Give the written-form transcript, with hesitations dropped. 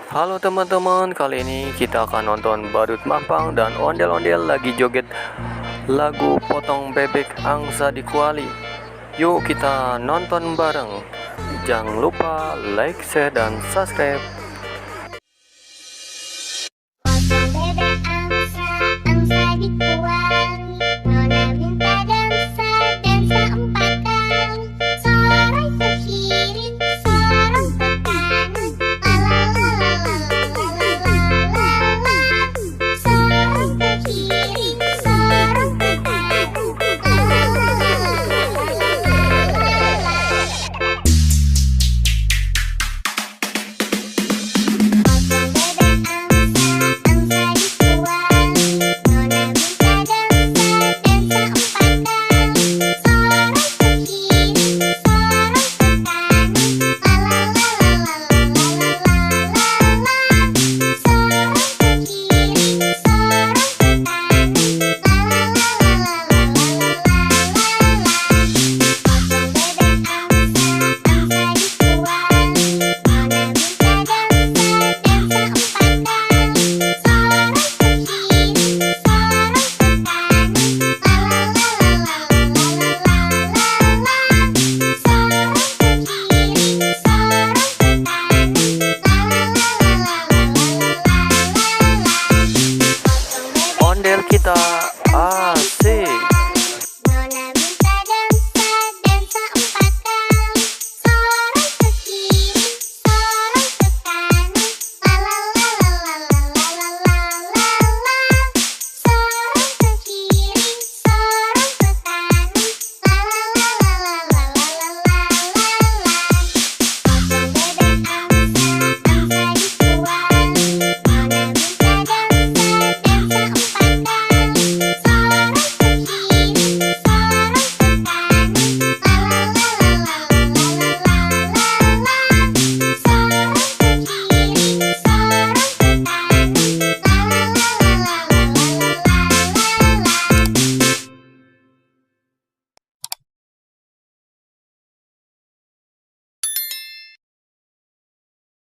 Halo teman-teman, kali ini kita akan nonton Badut Mampang dan Ondel-Ondel lagi joget lagu Potong Bebek Angsa di Kuali. Yuk kita nonton bareng. Jangan lupa like, share, dan subscribe.